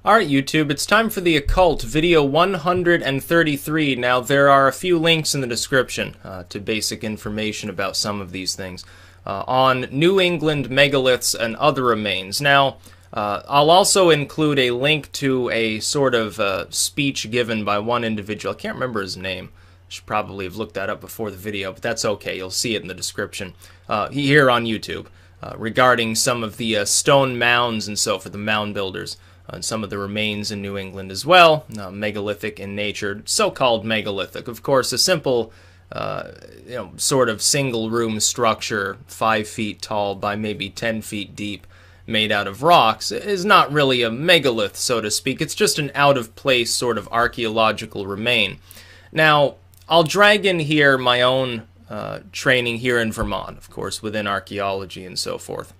Alright YouTube, it's time for the Occult, video 133. Now there are a few links in the description to basic information about some of these things on New England megaliths and other remains. Now I'll also include a link to a sort of speech given by one individual. I can't remember his name. I should probably have looked that up before the video, but that's okay. You'll see it in the description here on YouTube regarding some of the stone mounds and so for the mound builders. And some of the remains in New England as well, megalithic in nature, so-called megalithic. Of course, a simple, sort of single-room structure, 5 feet tall by maybe 10 feet deep, made out of rocks, is not really a megalith, so to speak. It's just an out-of-place sort of archaeological remain. Now, I'll drag in here my own training here in Vermont, of course, within archaeology and so forth.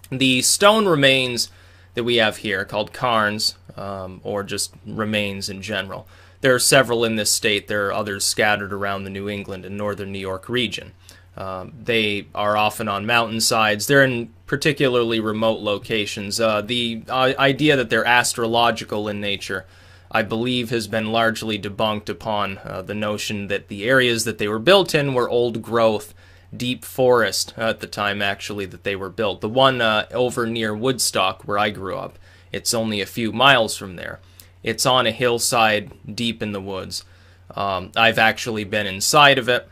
The stone remains that we have here, called cairns, or just remains in general. There are several in this state. There are others scattered around the New England and northern New York region. They are often on mountainsides. They're in particularly remote locations. The idea that they're astrological in nature, I believe, has been largely debunked upon the notion that the areas that they were built in were old growth, deep forest at the time, actually, that they were built. The one over near Woodstock, where I grew up, it's only a few miles from there. It's on a hillside deep in the woods. I've actually been inside of it.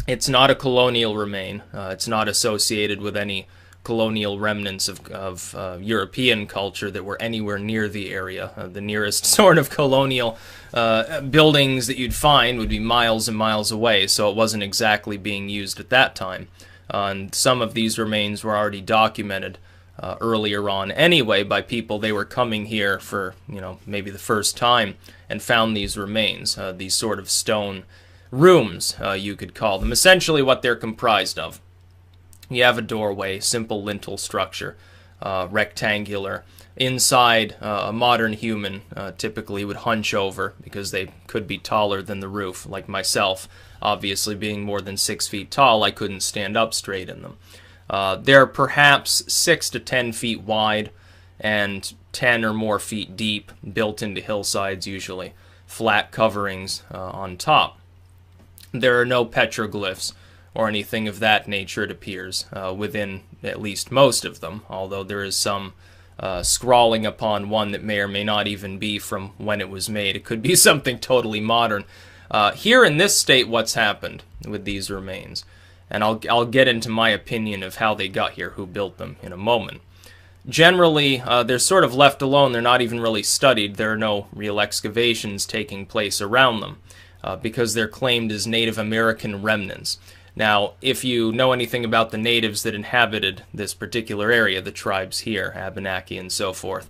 It's not a colonial remain. It's not associated with any colonial remnants of European culture that were anywhere near the area. The nearest sort of colonial buildings that you'd find would be miles and miles away, so it wasn't exactly being used at that time. And some of these remains were already documented earlier on anyway by people. They were coming here for, maybe the first time and found these remains, these sort of stone rooms, you could call them. Essentially what they're comprised of. You have a doorway, simple lintel structure, rectangular. Inside, a modern human typically would hunch over because they could be taller than the roof, like myself. Obviously, being more than 6 feet tall, I couldn't stand up straight in them. They're perhaps 6 to 10 feet wide and 10 or more feet deep, built into hillsides usually, flat coverings on top. There are no petroglyphs or anything of that nature, it appears, within at least most of them, although there is some scrawling upon one that may or may not even be from when it was made. It could be something totally modern. Here in this state, what's happened with these remains, and I'll get into my opinion of how they got here, who built them, in a moment. Generally, they're sort of left alone. They're not even really studied. There are no real excavations taking place around them because they're claimed as Native American remnants. Now, if you know anything about the natives that inhabited this particular area, the tribes here, Abenaki and so forth,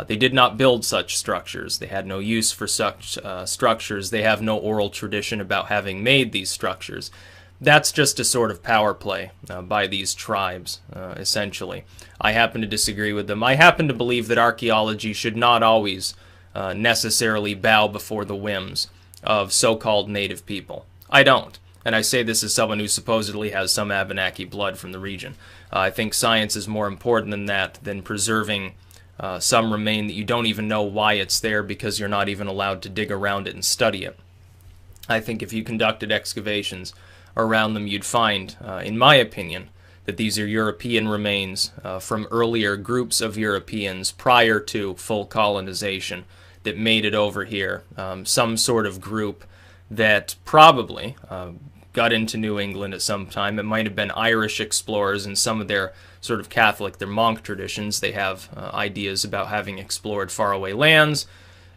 they did not build such structures. They had no use for such structures. They have no oral tradition about having made these structures. That's just a sort of power play by these tribes, essentially. I happen to disagree with them. I happen to believe that archaeology should not always necessarily bow before the whims of so-called native people. I don't. And I say this as someone who supposedly has some Abenaki blood from the region. I think science is more important than that, than preserving some remain that you don't even know why it's there because you're not even allowed to dig around it and study it. I think if you conducted excavations around them, you'd find, in my opinion, that these are European remains from earlier groups of Europeans prior to full colonization that made it over here. Some sort of group that probably got into New England at some time. It might have been Irish explorers in some of their sort of Catholic, their monk traditions. They have ideas about having explored faraway lands.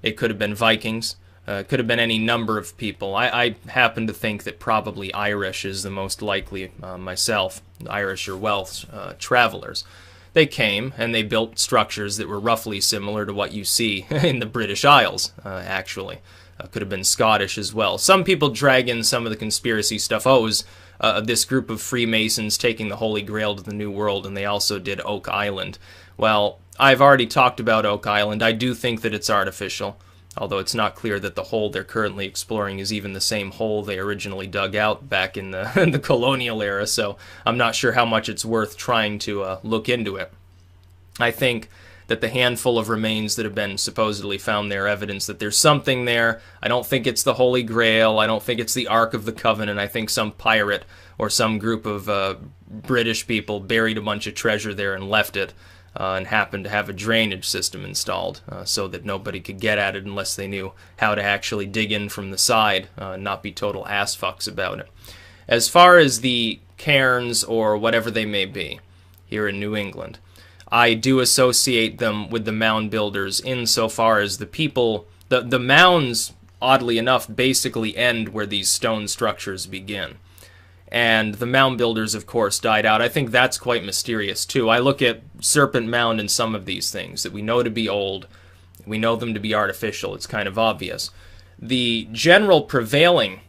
It could have been Vikings. It could have been any number of people. I happen to think that probably Irish is the most likely myself, Irish or Welsh travelers. They came and they built structures that were roughly similar to what you see in the British Isles, actually. Could have been Scottish as well. Some people drag in some of the conspiracy stuff. Oh, it was this group of Freemasons taking the Holy Grail to the New World, and they also did Oak Island. Well, I've already talked about Oak Island. I do think that it's artificial, although it's not clear that the hole they're currently exploring is even the same hole they originally dug out back in the colonial era, so I'm not sure how much it's worth trying to look into it. I think that the handful of remains that have been supposedly found there are evidence that there's something there. I don't think it's the Holy Grail. I don't think it's the Ark of the Covenant. I think some pirate or some group of British people buried a bunch of treasure there and left it, and happened to have a drainage system installed so that nobody could get at it unless they knew how to actually dig in from the side and not be total ass fucks about it. As far as the cairns or whatever they may be here in New England, I do associate them with the mound builders insofar as the people, the mounds, oddly enough, basically end where these stone structures begin. And the mound builders, of course, died out. I think that's quite mysterious, too. I look at Serpent Mound and some of these things that we know to be old. We know them to be artificial. It's kind of obvious. The general prevailing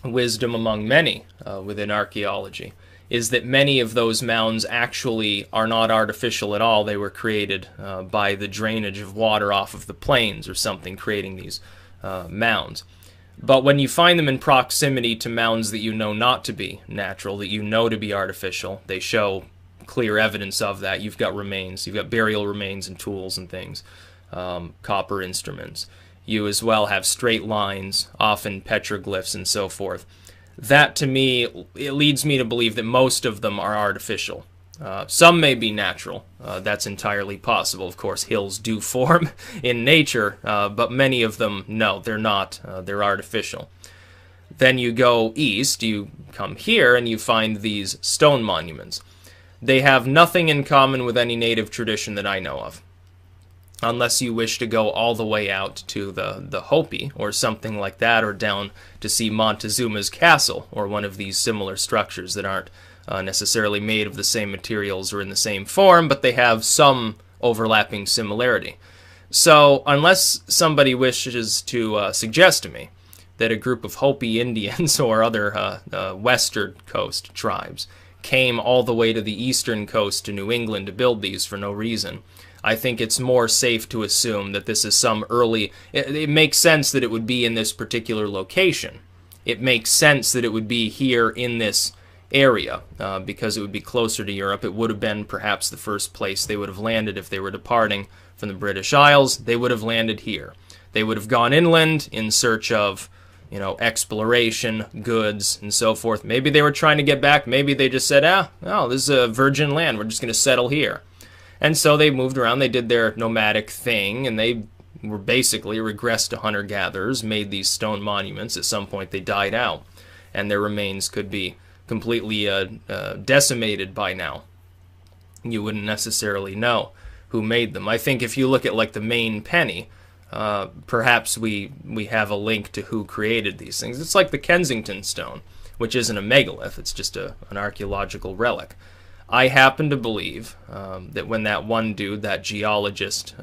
wisdom among many within archaeology is that many of those mounds actually are not artificial at all. They were created by the drainage of water off of the plains or something, creating these mounds. But when you find them in proximity to mounds that you know not to be natural, that you know to be artificial, they show clear evidence of that. You've got remains, you've got burial remains and tools and things, copper instruments. You as well have straight lines, often petroglyphs and so forth. That, to me, it leads me to believe that most of them are artificial. Some may be natural. That's entirely possible. Of course, hills do form in nature, but many of them, no, they're not. They're artificial. Then you go east, you come here, and you find these stone monuments. They have nothing in common with any native tradition that I know of, unless you wish to go all the way out to the Hopi or something like that, or down to see Montezuma's castle, or one of these similar structures that aren't necessarily made of the same materials or in the same form, but they have some overlapping similarity. So unless somebody wishes to suggest to me that a group of Hopi Indians or other western coast tribes came all the way to the eastern coast to New England to build these for no reason, I think it's more safe to assume that this is some early... It makes sense that it would be in this particular location. It makes sense that it would be here in this area, because it would be closer to Europe. It would have been perhaps the first place they would have landed if they were departing from the British Isles. They would have landed here. They would have gone inland in search of, exploration, goods, and so forth. Maybe they were trying to get back. Maybe they just said, this is a virgin land. We're just going to settle here. And so they moved around. They did their nomadic thing, and they were basically regressed to hunter-gatherers, made these stone monuments. At some point, they died out, and their remains could be completely decimated by now. You wouldn't necessarily know who made them. I think if you look at like the main penny, perhaps we have a link to who created these things. It's like the Kensington stone, which isn't a megalith. It's just an archaeological relic. I happen to believe that when that one dude, that geologist,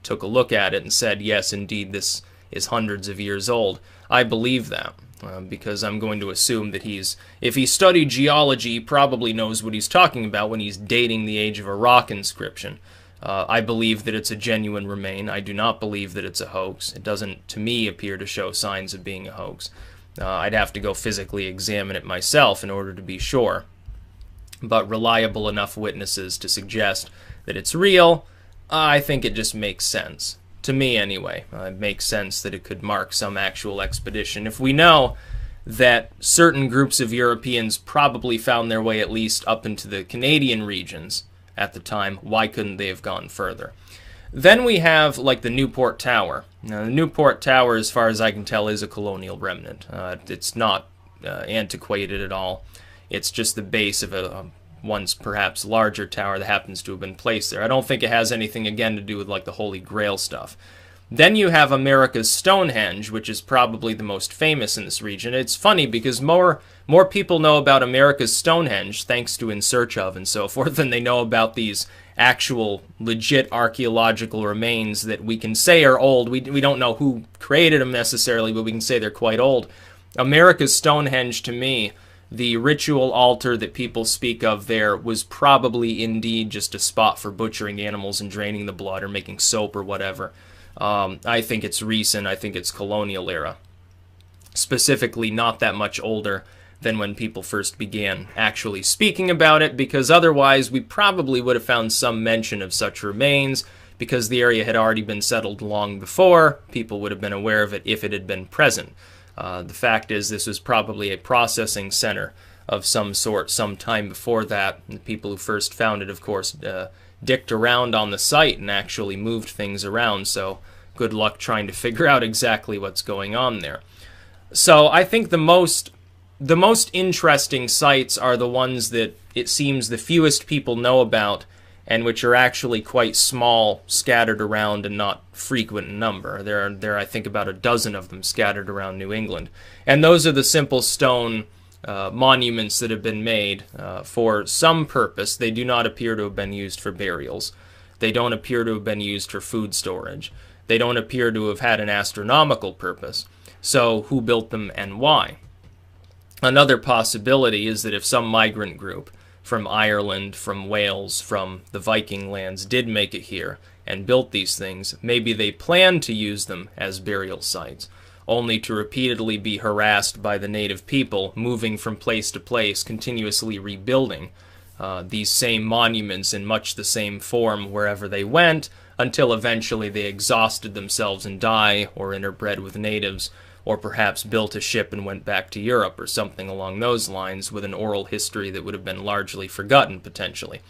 took a look at it and said, yes, indeed, this is hundreds of years old, I believe that. Because I'm going to assume that if he studied geology, he probably knows what he's talking about when he's dating the age of a rock inscription. I believe that it's a genuine remain. I do not believe that it's a hoax. It doesn't, to me, appear to show signs of being a hoax. I'd have to go physically examine it myself in order to be sure. But reliable enough witnesses to suggest that it's real, I think it just makes sense. To me, anyway. It makes sense that it could mark some actual expedition. If we know that certain groups of Europeans probably found their way at least up into the Canadian regions at the time, why couldn't they have gone further? Then we have, like, the Newport Tower. Now, the Newport Tower, as far as I can tell, is a colonial remnant. It's not antiquated at all. It's just the base of a once perhaps larger tower that happens to have been placed there. I don't think it has anything, again, to do with like the Holy Grail stuff. Then you have America's Stonehenge, which is probably the most famous in this region. It's funny because more people know about America's Stonehenge, thanks to In Search Of and so forth, than they know about these actual legit archaeological remains that we can say are old. We don't know who created them necessarily, but we can say they're quite old. America's Stonehenge, to me, the ritual altar that people speak of there was probably indeed just a spot for butchering animals and draining the blood or making soap or whatever. I think it's recent. I think it's colonial era. Specifically, not that much older than when people first began actually speaking about it, because otherwise we probably would have found some mention of such remains, because the area had already been settled long before. People would have been aware of it if it had been present. The fact is, this was probably a processing center of some sort some time before that. The people who first found it, of course, dicked around on the site and actually moved things around, so good luck trying to figure out exactly what's going on there. So I think the most interesting sites are the ones that it seems the fewest people know about, and which are actually quite small, scattered around, and not frequent in number. There are I think, about a dozen of them scattered around New England. And those are the simple stone monuments that have been made for some purpose. They do not appear to have been used for burials. They don't appear to have been used for food storage. They don't appear to have had an astronomical purpose. So who built them and why? Another possibility is that if some migrant group from Ireland, from Wales, from the Viking lands did make it here and built these things, maybe they planned to use them as burial sites, only to repeatedly be harassed by the native people, moving from place to place, continuously rebuilding these same monuments in much the same form wherever they went, until eventually they exhausted themselves and die, or interbred with natives, or perhaps built a ship and went back to Europe, or something along those lines, with an oral history that would have been largely forgotten, potentially.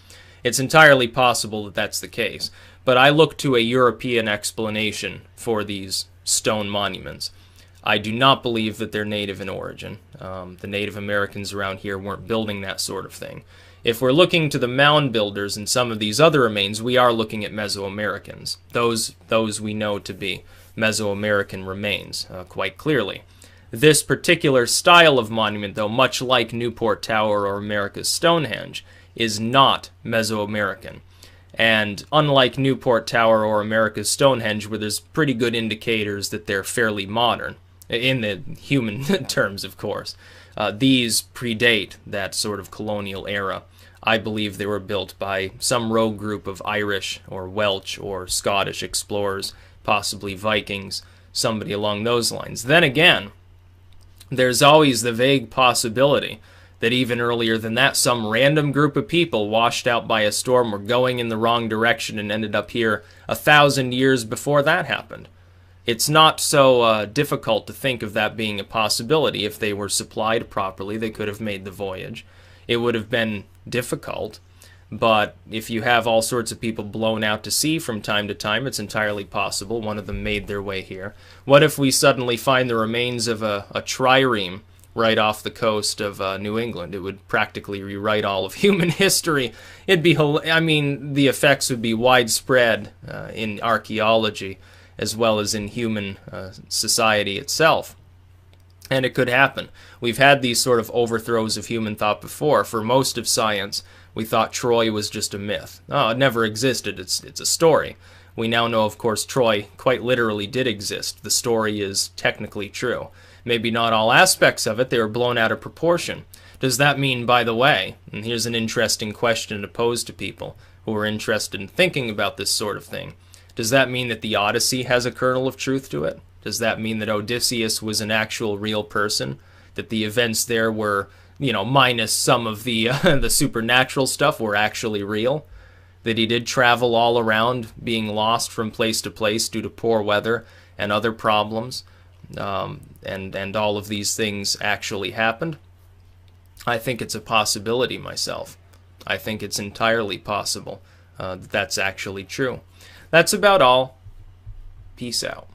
It's entirely possible that that's the case, but I look to a European explanation for these stone monuments. I do not believe that they're native in origin. The Native Americans around here weren't building that sort of thing. If we're looking to the mound builders and some of these other remains, we are looking at Mesoamericans. Those we know to be Mesoamerican remains, quite clearly. This particular style of monument, though, much like Newport Tower or America's Stonehenge, is not Mesoamerican. And unlike Newport Tower or America's Stonehenge, where there's pretty good indicators that they're fairly modern, in the human terms, of course, these predate that sort of colonial era. I believe they were built by some rogue group of Irish or Welsh or Scottish explorers, possibly Vikings, somebody along those lines. Then again, there's always the vague possibility that even earlier than that, some random group of people washed out by a storm were going in the wrong direction and ended up here 1,000 years before that happened. It's not so difficult to think of that being a possibility. If they were supplied properly, they could have made the voyage. It would have been difficult, but if you have all sorts of people blown out to sea from time to time, it's entirely possible one of them made their way here. What if we suddenly find the remains of a trireme right off the coast of New England? It would practically rewrite all of human history. It'd be, I mean, the effects would be widespread in archaeology as well as in human society itself. And it could happen. We've had these sort of overthrows of human thought before. For most of science, we thought Troy was just a myth. Oh, it never existed. It's a story. We now know, of course, Troy quite literally did exist. The story is technically true. Maybe not all aspects of it. They were blown out of proportion. Does that mean, by the way, and here's an interesting question to pose to people who are interested in thinking about this sort of thing, does that mean that the Odyssey has a kernel of truth to it? Does that mean that Odysseus was an actual real person? That the events there were, minus some of the the supernatural stuff, were actually real? That he did travel all around, being lost from place to place due to poor weather and other problems, and all of these things actually happened? I think it's a possibility myself. I think it's entirely possible that that's actually true. That's about all. Peace out.